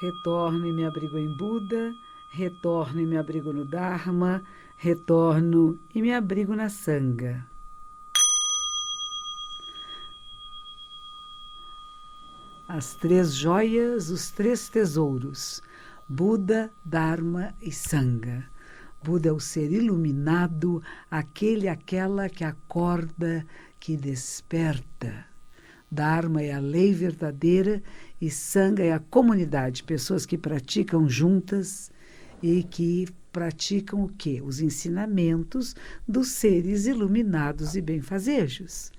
Retorno e me abrigo em Buda, retorno e me abrigo no Dharma, retorno e me abrigo na Sangha. As três joias, os três tesouros, Buda, Dharma e Sangha. Buda é o ser iluminado, aquele, aquela que acorda, que desperta. Dharma é a lei verdadeira e Sangha é a comunidade, pessoas que praticam juntas e que praticam o quê? Os ensinamentos dos seres iluminados e benfazejos.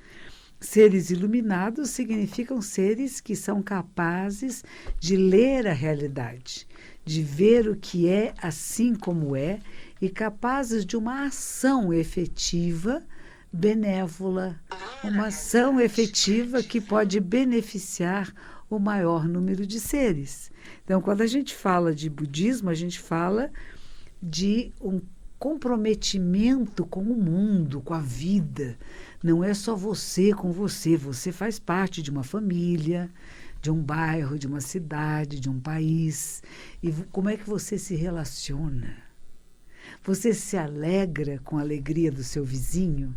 Seres iluminados significam seres que são capazes de ler a realidade, de ver o que é assim como é e capazes de uma ação efetiva, benévola, uma ação efetiva que pode beneficiar o maior número de seres. Então, quando a gente fala de budismo, a gente fala de um comprometimento com o mundo, com a vida. Não é só você com você, você faz parte de uma família, de um bairro, de uma cidade, de um país. E como é que você se relaciona? Você se alegra com a alegria do seu vizinho?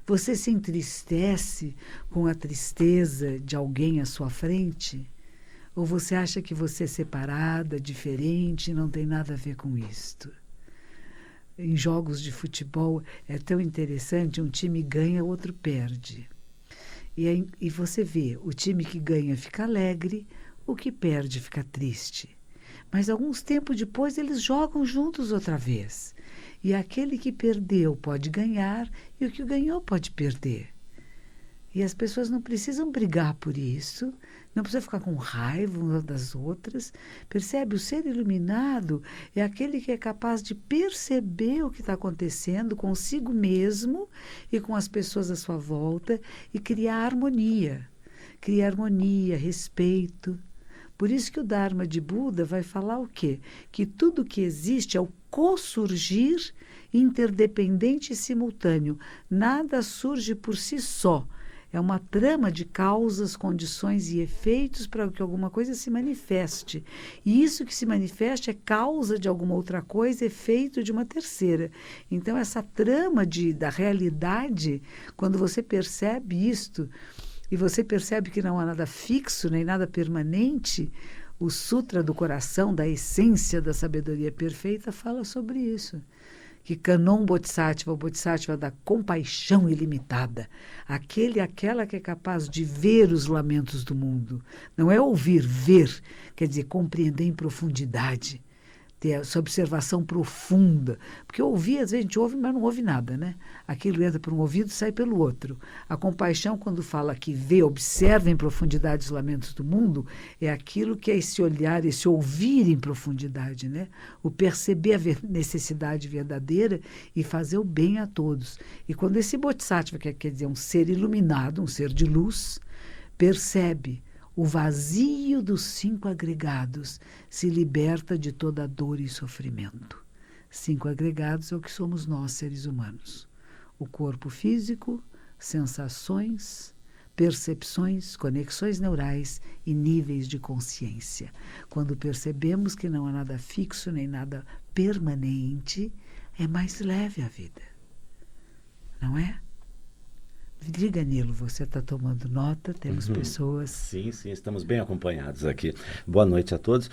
Você se entristece com a tristeza de alguém à sua frente? Ou você acha que você é separada, diferente, e não tem nada a ver com isto? Em jogos de futebol é tão interessante, um time ganha, o outro perde. E você vê, o time que ganha fica alegre, o que perde fica triste. Mas alguns tempos depois eles jogam juntos outra vez. E aquele que perdeu pode ganhar e o que ganhou pode perder. E as pessoas não precisam brigar por isso, não precisa ficar com raiva umas das outras. Percebe? O ser iluminado é aquele que é capaz de perceber o que está acontecendo consigo mesmo e com as pessoas à sua volta e criar harmonia. Criar harmonia, respeito. Por isso que o Dharma de Buda vai falar o quê? Que tudo que existe é o co-surgir interdependente e simultâneo. Nada surge por si só. É uma trama de causas, condições e efeitos para que alguma coisa se manifeste. E isso que se manifeste é causa de alguma outra coisa, efeito de uma terceira. Então, essa trama da realidade, quando você percebe isto, e você percebe que não há nada fixo, nem nada permanente, o Sutra do Coração, da essência da sabedoria perfeita, fala sobre isso. Que Kanon Bodhisattva, o Bodhisattva da compaixão ilimitada, aquela que é capaz de ver os lamentos do mundo. Não é ouvir, ver, quer dizer, compreender em profundidade, ter essa observação profunda. Porque ouvir, às vezes a gente ouve, mas não ouve nada, né? Aquilo entra por um ouvido e sai pelo outro. A compaixão, quando fala que vê, observa em profundidade os lamentos do mundo, é aquilo que é esse olhar, esse ouvir em profundidade, né? O perceber a necessidade verdadeira e fazer o bem a todos. E quando esse Bodhisattva, que quer dizer um ser iluminado, um ser de luz, percebe o vazio dos 5 agregados, se liberta de toda dor e sofrimento. 5 agregados é o que somos nós, seres humanos. O corpo físico, sensações, percepções, conexões neurais e níveis de consciência. Quando percebemos que não há nada fixo nem nada permanente, é mais leve a vida. Não é? Diga, Nilo, você está tomando nota? Temos pessoas... Sim, estamos bem acompanhados aqui. Boa noite a todos.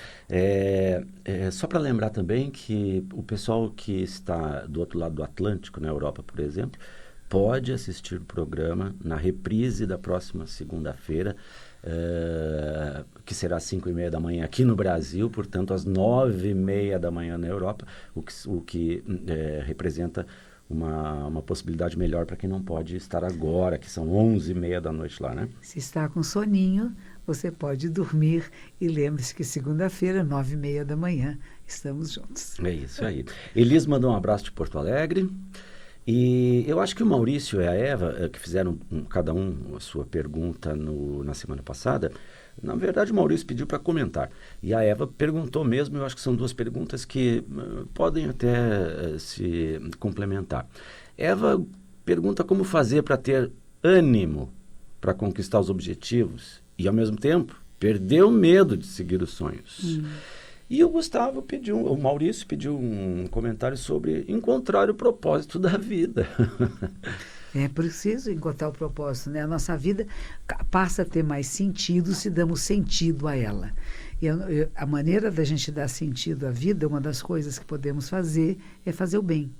Só para lembrar também que o pessoal que está do outro lado do Atlântico, na Europa, por exemplo, pode assistir o programa na reprise da próxima segunda-feira, que será às 5h30 da manhã aqui no Brasil, portanto às 9h30 da manhã na Europa, o que representa uma possibilidade melhor para quem não pode estar agora, que são 11h30 da noite lá, né? Se está com soninho, você pode dormir e lembre-se que segunda-feira, 9h30 da manhã, estamos juntos. É isso aí. Elis mandou um abraço de Porto Alegre. E eu acho que o Maurício e a Eva, que fizeram cada um a sua pergunta na semana passada, na verdade o Maurício pediu para comentar. E a Eva perguntou mesmo, eu acho que são 2 perguntas que podem até se complementar. Eva pergunta como fazer para ter ânimo para conquistar os objetivos e, ao mesmo tempo, perder o medo de seguir os sonhos. E o Maurício pediu um comentário sobre encontrar o propósito da vida. É preciso encontrar o propósito, né? A nossa vida passa a ter mais sentido se damos sentido a ela. E a maneira da gente dar sentido à vida, uma das coisas que podemos fazer é fazer o bem.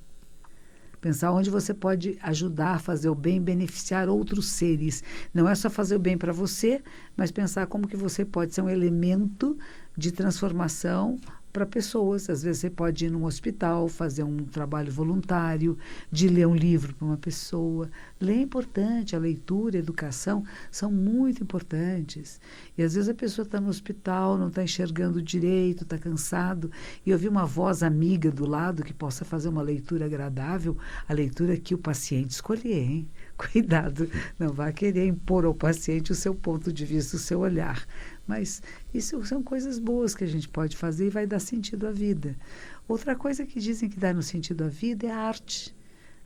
Pensar onde você pode ajudar a fazer o bem, beneficiar outros seres. Não é só fazer o bem para você, mas pensar como que você pode ser um elemento de transformação para pessoas. Às vezes você pode ir num hospital, fazer um trabalho voluntário, de ler um livro para uma pessoa. Ler é importante, a leitura, a educação são muito importantes. E às vezes a pessoa está no hospital, não está enxergando direito, está cansado, e ouvir uma voz amiga do lado que possa fazer uma leitura agradável, a leitura que o paciente escolher, hein? Cuidado, não vá querer impor ao paciente o seu ponto de vista, o seu olhar. Mas isso são coisas boas que a gente pode fazer e vai dar sentido à vida. Outra coisa que dizem que dá no sentido à vida é a arte,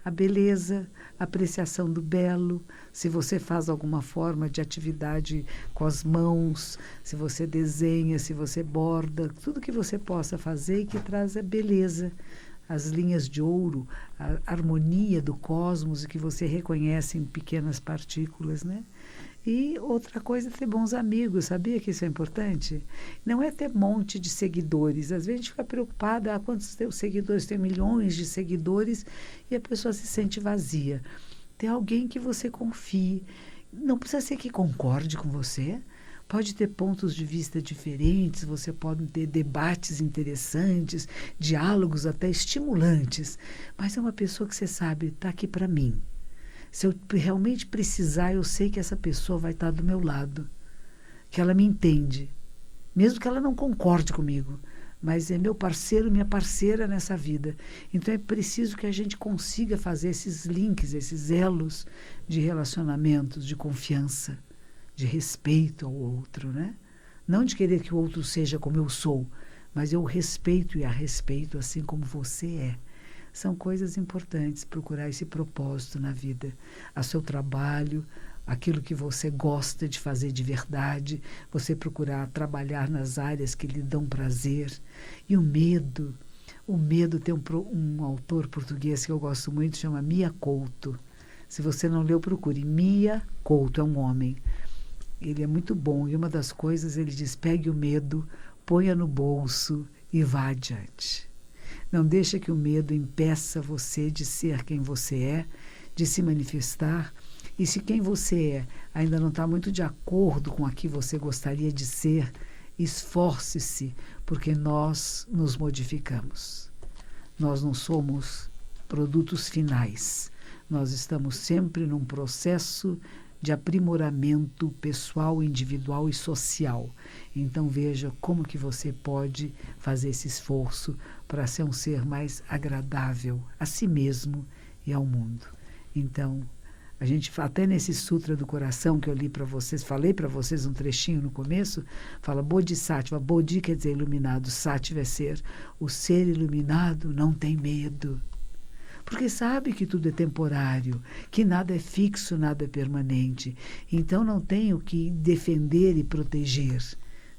a beleza, a apreciação do belo. Se você faz alguma forma de atividade com as mãos, se você desenha, se você borda, tudo que você possa fazer e que traz a beleza, as linhas de ouro, a harmonia do cosmos, que você reconhece em pequenas partículas, né? E outra coisa é ter bons amigos, sabia que isso é importante? Não é ter monte de seguidores. Às vezes a gente fica preocupada, quantos seguidores, tem milhões de seguidores, e a pessoa se sente vazia. Ter alguém que você confie. Não precisa ser que concorde com você. Pode ter pontos de vista diferentes, você pode ter debates interessantes, diálogos até estimulantes, mas é uma pessoa que você sabe, está aqui para mim. Se eu realmente precisar, eu sei que essa pessoa vai estar do meu lado, que ela me entende, mesmo que ela não concorde comigo, mas é meu parceiro, minha parceira nessa vida. Então é preciso que a gente consiga fazer esses links, esses elos de relacionamentos, de confiança, de respeito ao outro, né? Não de querer que o outro seja como eu sou, mas eu o respeito e a respeito assim como você é. São coisas importantes, procurar esse propósito na vida. A seu trabalho, aquilo que você gosta de fazer de verdade, você procurar trabalhar nas áreas que lhe dão prazer. E o medo tem um autor português que eu gosto muito, chama Mia Couto. Se você não leu, procure. Mia Couto é um homem. Ele é muito bom e uma das coisas, ele diz, pegue o medo, ponha no bolso e vá adiante. Não deixa que o medo impeça você de ser quem você é, de se manifestar. E se quem você é ainda não está muito de acordo com a que você gostaria de ser, esforce-se, porque nós nos modificamos. Nós não somos produtos finais. Nós estamos sempre num processo de aprimoramento pessoal, individual e social. Então veja como que você pode fazer esse esforço para ser um ser mais agradável a si mesmo e ao mundo. Então, a gente, até nesse Sutra do Coração que eu li para vocês, falei para vocês um trechinho no começo, fala Bodhisattva, Bodhi quer dizer iluminado, Sattva é ser. O ser iluminado não tem medo. Porque sabe que tudo é temporário, que nada é fixo, nada é permanente. Então não tenho que defender e proteger,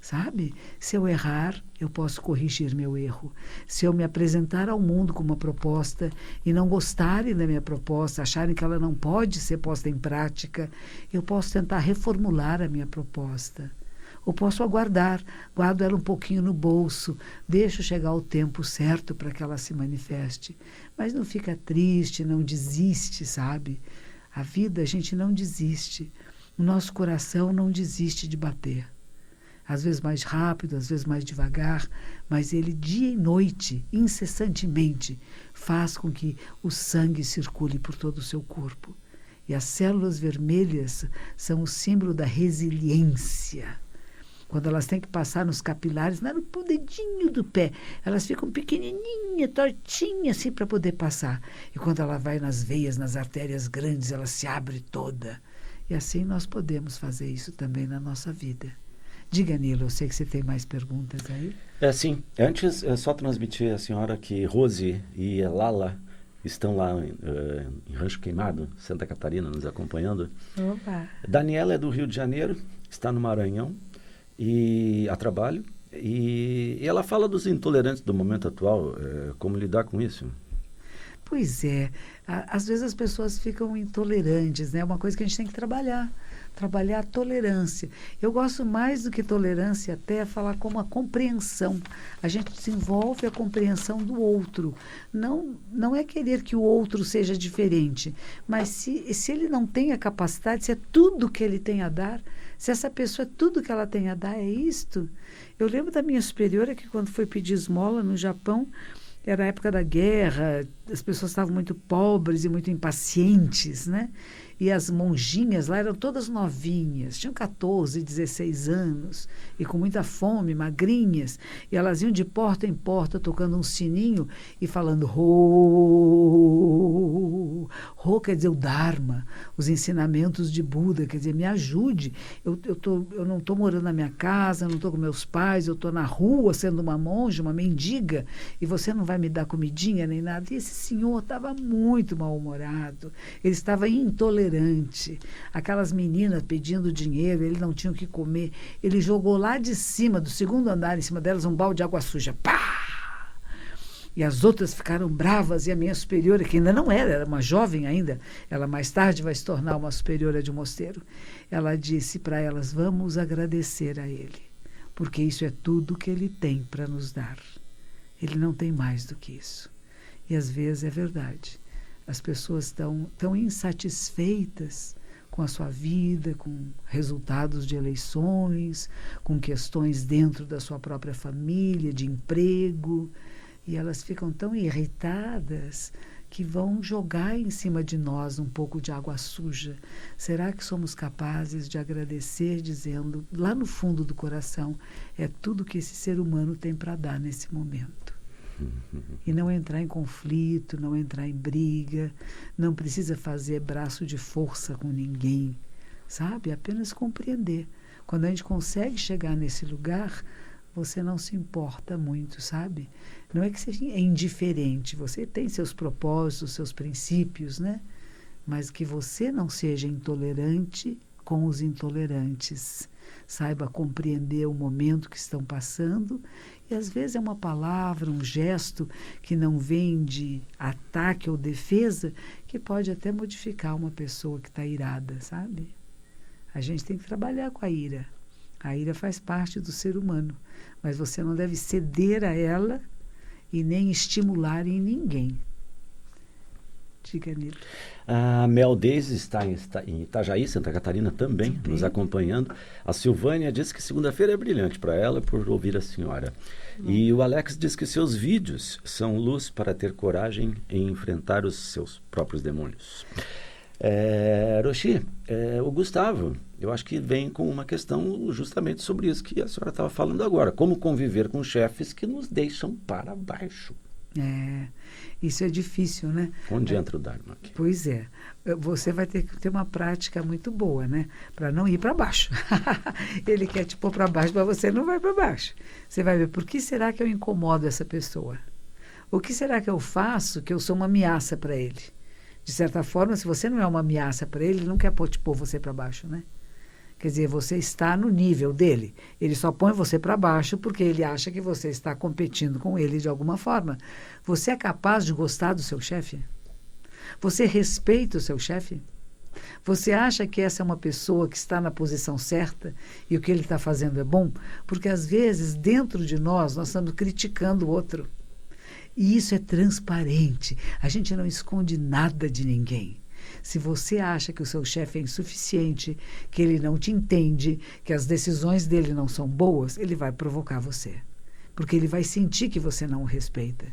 sabe? Se eu errar, eu posso corrigir meu erro. Se eu me apresentar ao mundo com uma proposta e não gostarem da minha proposta, acharem que ela não pode ser posta em prática, eu posso tentar reformular a minha proposta. Ou posso aguardar, guardo ela um pouquinho no bolso, deixo chegar o tempo certo para que ela se manifeste. Mas não fica triste, não desiste, sabe? A vida, a gente não desiste. O nosso coração não desiste de bater. Às vezes mais rápido, às vezes mais devagar, mas ele dia e noite, incessantemente, faz com que o sangue circule por todo o seu corpo. E as células vermelhas são o símbolo da resiliência. Quando elas têm que passar nos capilares, não no dedinho do pé, elas ficam pequenininhas, tortinhas assim para poder passar. E quando ela vai nas veias, nas artérias grandes, ela se abre toda. E assim nós podemos fazer isso também na nossa vida. Diga, Nilo, eu sei que você tem mais perguntas aí. Sim. Antes, é só transmitir a senhora que Rose e Lala estão lá em Rancho Queimado, Santa Catarina, nos acompanhando. Opa! Daniela é do Rio de Janeiro, está no Maranhão. e a trabalho. E ela fala dos intolerantes do momento atual, como lidar com isso. Pois é, às vezes as pessoas ficam intolerantes, né? É uma coisa que a gente tem que trabalhar a tolerância. Eu gosto mais do que tolerância até falar como a compreensão. A gente desenvolve a compreensão do outro. Não é querer que o outro seja diferente, mas se ele não tem a capacidade, se é tudo que ele tem a dar, se essa pessoa, tudo que ela tem a dar é isto. Eu lembro da minha superiora que quando foi pedir esmola no Japão, era a época da guerra, as pessoas estavam muito pobres e muito impacientes, né? E as monjinhas lá eram todas novinhas, tinham 14, 16 anos, e com muita fome, magrinhas. E elas iam de porta em porta, tocando um sininho e falando Ho, Ho quer dizer o Dharma, os ensinamentos de Buda, quer dizer, me ajude. Eu não estou morando na minha casa, não estou com meus pais, eu estou na rua sendo uma monja, uma mendiga, e você não vai me dar comidinha nem nada. E esse senhor estava muito mal-humorado, ele estava intolerante. Aquelas meninas pedindo dinheiro, ele não tinha o que comer. Ele jogou lá de cima, do segundo andar, em cima delas, um balde de água suja. Pá! E as outras ficaram bravas, e a minha superiora, que ainda não era uma jovem ainda, ela mais tarde vai se tornar uma superiora de um mosteiro, ela disse para elas, vamos agradecer a ele, porque isso é tudo que ele tem para nos dar. Ele não tem mais do que isso. E às vezes é verdade. As pessoas estão tão insatisfeitas com a sua vida, com resultados de eleições, com questões dentro da sua própria família, de emprego, e elas ficam tão irritadas que vão jogar em cima de nós um pouco de água suja. Será que somos capazes de agradecer dizendo, lá no fundo do coração, é tudo que esse ser humano tem para dar nesse momento? E não entrar em conflito, não entrar em briga, não precisa fazer braço de força com ninguém, sabe? Apenas compreender. Quando a gente consegue chegar nesse lugar, você não se importa muito, sabe? Não é que seja indiferente, você tem seus propósitos, seus princípios, né? Mas que você não seja intolerante com os intolerantes. Saiba compreender o momento que estão passando. E às vezes é uma palavra, um gesto que não vem de ataque ou defesa, que pode até modificar uma pessoa que está irada, sabe? A gente tem que trabalhar com a ira. A ira faz parte do ser humano, mas você não deve ceder a ela e nem estimular em ninguém. Diga, Nilo. A Mel Deise está em Itajaí, Santa Catarina, também nos acompanhando. A Silvânia diz que segunda-feira é brilhante para ela por ouvir a senhora. E o Alex diz que seus vídeos são luz para ter coragem em enfrentar os seus próprios demônios. Rochi, o Gustavo, eu acho que vem com uma questão justamente sobre isso que a senhora estava falando agora. Como conviver com chefes que nos deixam para baixo. Isso é difícil, né? Onde entra o Dharma aqui? Pois é. Você vai ter que ter uma prática muito boa, né? Para não ir para baixo. Ele quer te pôr para baixo, mas você não vai para baixo. Você vai ver, por que será que eu incomodo essa pessoa? O que será que eu faço que eu sou uma ameaça para ele? De certa forma, se você não é uma ameaça para ele, ele não quer te pôr você para baixo, né? Quer dizer, você está no nível dele. Ele só põe você para baixo porque ele acha que você está competindo com ele de alguma forma. Você é capaz de gostar do seu chefe? Você respeita o seu chefe? Você acha que essa é uma pessoa que está na posição certa e o que ele está fazendo é bom? Porque, às vezes, dentro de nós estamos criticando o outro. E isso é transparente. A gente não esconde nada de ninguém. Se você acha que o seu chefe é insuficiente, que ele não te entende, que as decisões dele não são boas, ele vai provocar você. Porque ele vai sentir que você não o respeita,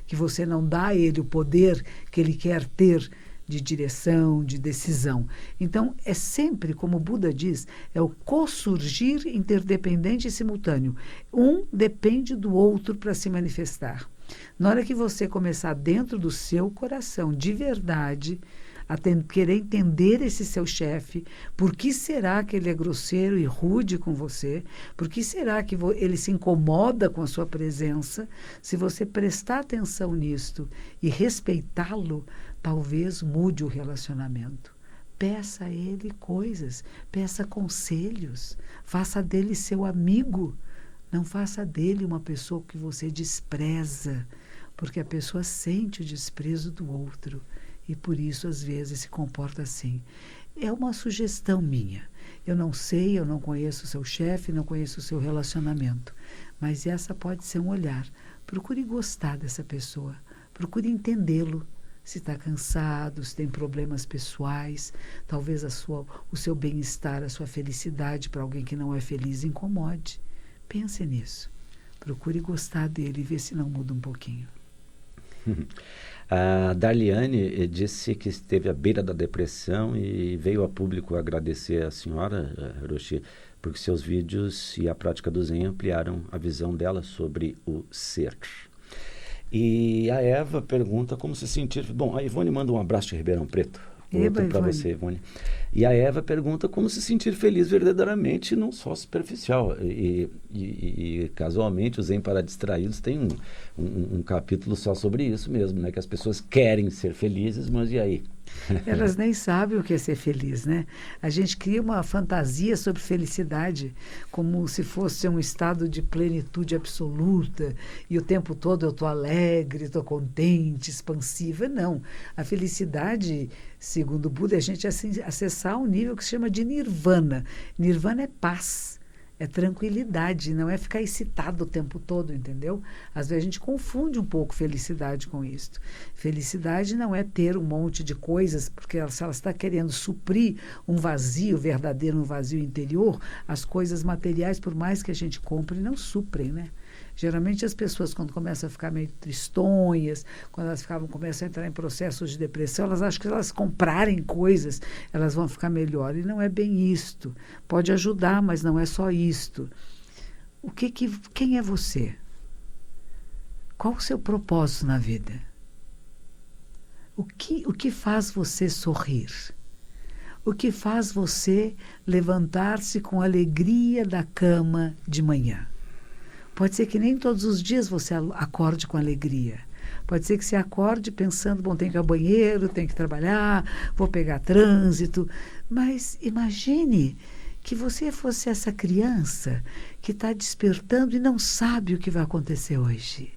que você não dá a ele o poder que ele quer ter de direção, de decisão. Então, é sempre, como o Buda diz, é o co-surgir interdependente e simultâneo. Um depende do outro para se manifestar. Na hora que você começar dentro do seu coração, de verdade, a querer entender esse seu chefe, por que será que ele é grosseiro e rude com você, por que será que ele se incomoda com a sua presença, se você prestar atenção nisto e respeitá-lo, talvez mude o relacionamento. peça a ele coisas, peça conselhos, faça dele seu amigo, não faça dele uma pessoa que você despreza, porque a pessoa sente o desprezo do outro e por isso às vezes se comporta assim. É uma sugestão minha. Eu não sei, eu não conheço o seu chefe, não conheço o seu relacionamento, mas essa pode ser um olhar. Procure gostar dessa pessoa, procure entendê-lo. Se está cansado, se tem problemas pessoais, talvez o seu bem-estar, a sua felicidade para alguém que não é feliz incomode. Pense nisso. Procure gostar dele e ver se não muda um pouquinho. A Darliane disse que esteve à beira da depressão e veio a público agradecer a senhora, Hiroshi, porque seus vídeos e a prática do Zen ampliaram a visão dela sobre o ser. E a Eva pergunta como se sentir... Bom, a Ivone manda um abraço de Ribeirão Preto. Outro para você, Ivone. E a Eva pergunta como se sentir feliz verdadeiramente, não só superficial. E casualmente, o Zen para Distraídos tem um capítulo só sobre isso mesmo, né? Que as pessoas querem ser felizes, mas e aí? Elas nem sabem o que é ser feliz, né? A gente cria uma fantasia sobre felicidade como se fosse um estado de plenitude absoluta e o tempo todo eu estou alegre, estou contente, expansiva. Não. A felicidade, segundo o Buda, é a gente acessar um nível que se chama de nirvana. Nirvana é paz. É tranquilidade, não é ficar excitado o tempo todo, entendeu? Às vezes a gente confunde um pouco felicidade com isso. Felicidade não é ter um monte de coisas, porque se ela está querendo suprir um vazio verdadeiro, um vazio interior, as coisas materiais, por mais que a gente compre, não suprem, né? Geralmente as pessoas, quando começam a ficar meio tristonhas, quando elas começam a entrar em processos de depressão, elas acham que se elas comprarem coisas, elas vão ficar melhor. E não é bem isto. Pode ajudar, mas não é só isto. Quem é você? Qual o seu propósito na vida? O que faz você sorrir? O que faz você levantar-se com alegria da cama de manhã? Pode ser que nem todos os dias você acorde com alegria. Pode ser que você acorde pensando, bom, tenho que ir ao banheiro, tenho que trabalhar, vou pegar trânsito. Mas imagine que você fosse essa criança que está despertando e não sabe o que vai acontecer hoje.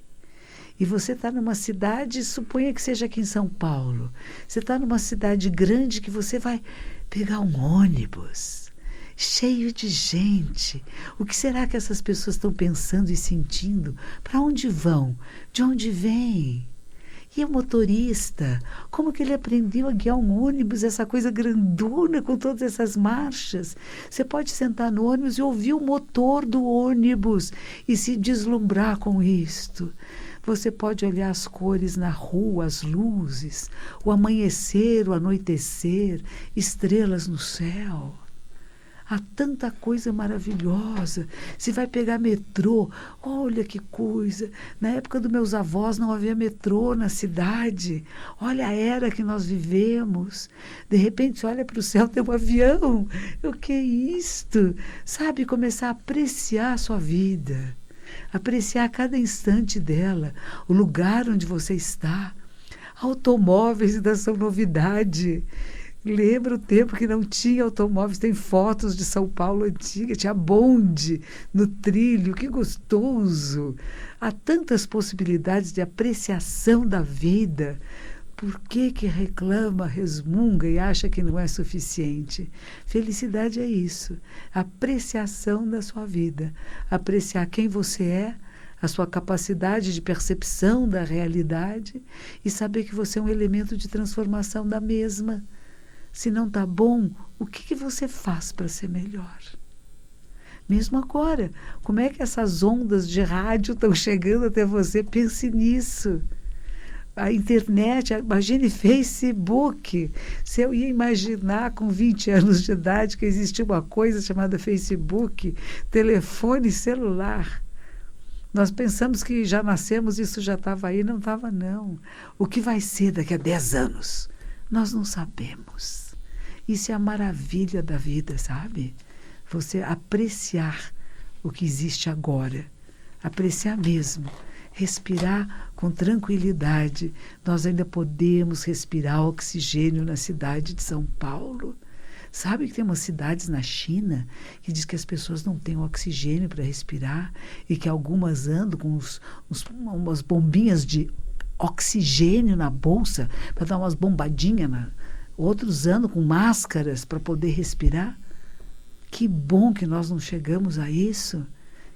E você está numa cidade, suponha que seja aqui em São Paulo. Você está numa cidade grande que você vai pegar um ônibus cheio de gente. O que será que essas pessoas estão pensando e sentindo? Para onde vão? De onde vêm? E o motorista? Como que ele aprendeu a guiar um ônibus, essa coisa grandona com todas essas marchas? Você pode sentar no ônibus e ouvir o motor do ônibus e se deslumbrar com isto. Você pode olhar as cores na rua, as luzes, o amanhecer, o anoitecer, estrelas no céu. Há tanta coisa maravilhosa. Se vai pegar metrô, olha que coisa. Na época dos meus avós não havia metrô na cidade. Olha a era que nós vivemos. De repente, você olha para o céu, tem um avião. O que é isto? Sabe, começar a apreciar a sua vida. Apreciar cada instante dela, o lugar onde você está. Automóveis ainda são novidade. Lembra o tempo que não tinha automóveis, tem fotos de São Paulo antiga, tinha bonde no trilho, que gostoso. Há tantas possibilidades de apreciação da vida. Por que reclama, resmunga e acha que não é suficiente? Felicidade é isso, apreciação da sua vida, apreciar quem você é, a sua capacidade de percepção da realidade e saber que você é um elemento de transformação da mesma. Se não está bom, o que você faz para ser melhor? Mesmo agora, como é que essas ondas de rádio estão chegando até você? Pense nisso. A internet, imagine Facebook. Se eu ia imaginar com 20 anos de idade que existia uma coisa chamada Facebook, telefone celular. Nós pensamos que já nascemos, isso já estava aí, não estava não. O que vai ser daqui a 10 anos? Nós não sabemos. Isso é a maravilha da vida, sabe? Você apreciar o que existe agora. Apreciar mesmo. Respirar com com tranquilidade. Nós ainda podemos respirar oxigênio na cidade de São Paulo. Sabe que tem umas cidades na China que diz que as pessoas não têm oxigênio para respirar e que algumas andam com umas bombinhas de oxigênio na bolsa para dar umas bombadinhas, outros andam com máscaras para poder respirar. Que bom que nós não chegamos a isso.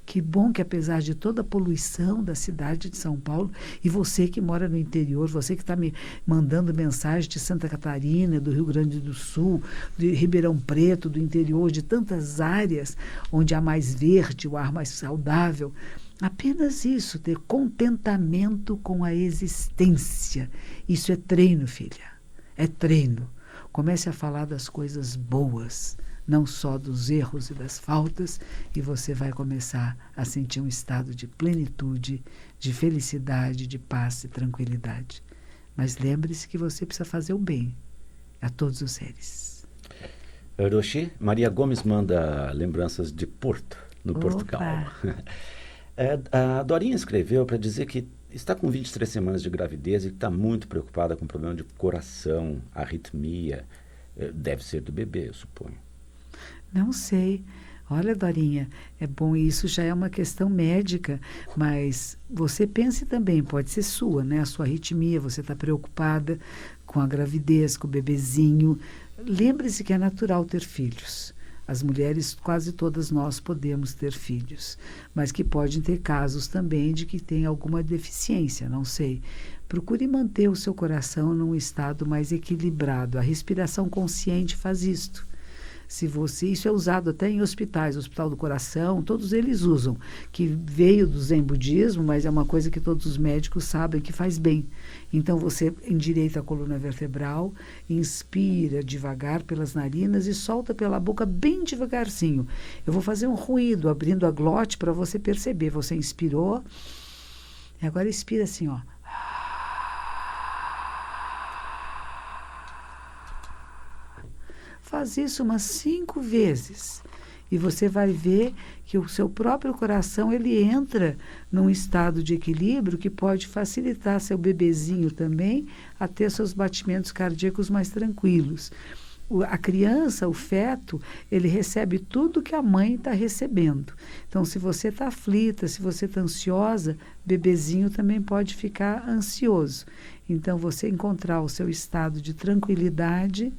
Que bom que, apesar de toda a poluição da cidade de São Paulo, e você que mora no interior, você que está me mandando mensagem de Santa Catarina, do Rio Grande do Sul, de Ribeirão Preto, do interior, de tantas áreas onde há mais verde, o ar mais saudável, apenas isso, ter contentamento com a existência. Isso é treino, filha. É treino. Comece a falar das coisas boas, não só dos erros e das faltas, e você vai começar a sentir um estado de plenitude, de felicidade, de paz e tranquilidade. Mas lembre-se que você precisa fazer o bem a todos os seres. Roxi, Maria Gomes manda lembranças de Porto, no Portugal. A Dorinha escreveu para dizer que está com 23 semanas de gravidez e está muito preocupada com problema de coração, arritmia. Deve ser do bebê, eu suponho. Não sei. Olha, Dorinha, é bom, isso já é uma questão médica, mas você pense também, pode ser sua, né? A sua arritmia, você está preocupada com a gravidez, com o bebezinho. Lembre-se que é natural ter filhos. As mulheres, quase todas nós podemos ter filhos, mas que podem ter casos também de que tem alguma deficiência, não sei. Procure manter o seu coração num estado mais equilibrado. A respiração consciente faz isto. Isso é usado até em hospitais, Hospital do Coração, todos eles usam, que veio do Zen budismo, mas é uma coisa que todos os médicos sabem que faz bem. Então você endireita a coluna vertebral, inspira devagar pelas narinas e solta pela boca bem devagarzinho. Eu vou fazer um ruído abrindo a glote para você perceber. Você inspirou, e agora expira assim, ó. Faz isso umas 5 vezes e você vai ver que o seu próprio coração ele entra num estado de equilíbrio que pode facilitar seu bebezinho também a ter seus batimentos cardíacos mais tranquilos. A criança, o feto, ele recebe tudo que a mãe está recebendo. Então, se você está aflita, se você está ansiosa, bebezinho também pode ficar ansioso. Então, você encontrar o seu estado de tranquilidade,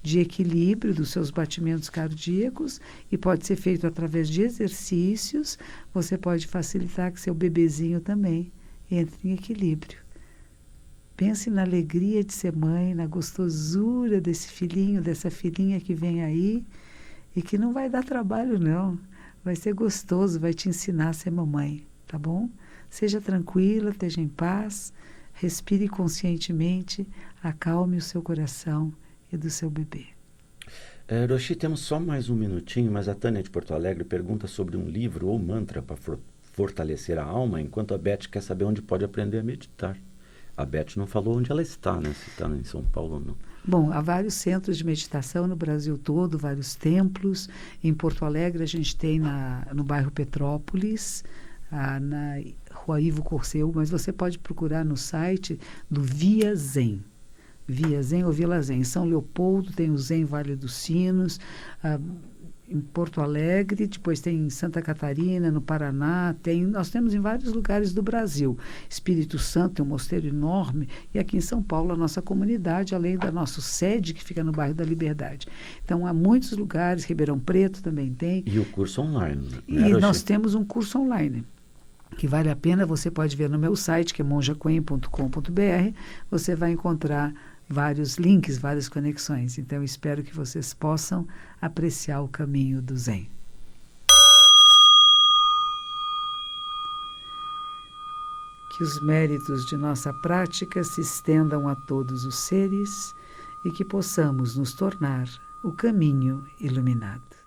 de equilíbrio dos seus batimentos cardíacos, e pode ser feito através de exercícios, você pode facilitar que seu bebezinho também entre em equilíbrio. Pense na alegria de ser mãe, na gostosura desse filhinho, dessa filhinha que vem aí, e que não vai dar trabalho não, vai ser gostoso, vai te ensinar a ser mamãe, tá bom? Seja tranquila, esteja em paz, respire conscientemente, acalme o seu coração e do seu bebê. Roxi, temos só mais um minutinho, mas a Tânia de Porto Alegre pergunta sobre um livro ou mantra para fortalecer a alma, enquanto a Beth quer saber onde pode aprender a meditar. A Beth não falou onde ela está, né? Se está em São Paulo ou não. Bom, há vários centros de meditação no Brasil todo, vários templos. Em Porto Alegre a gente tem no bairro Petrópolis, na Rua Ivo Corceu, mas você pode procurar no site do Via Zen. Via Zen ou Vila Zen. Em São Leopoldo tem o Zen Vale dos Sinos, em Porto Alegre, depois tem em Santa Catarina, no Paraná, nós temos em vários lugares do Brasil. Espírito Santo tem um mosteiro enorme, e aqui em São Paulo a nossa comunidade, além da nossa sede que fica no bairro da Liberdade. Então há muitos lugares, Ribeirão Preto também tem. E o curso online, né? E nós temos um curso online que vale a pena, você pode ver no meu site, que é monjacoen.com.br, você vai encontrar vários links, várias conexões. Então, espero que vocês possam apreciar o caminho do Zen. Que os méritos de nossa prática se estendam a todos os seres e que possamos nos tornar o caminho iluminado.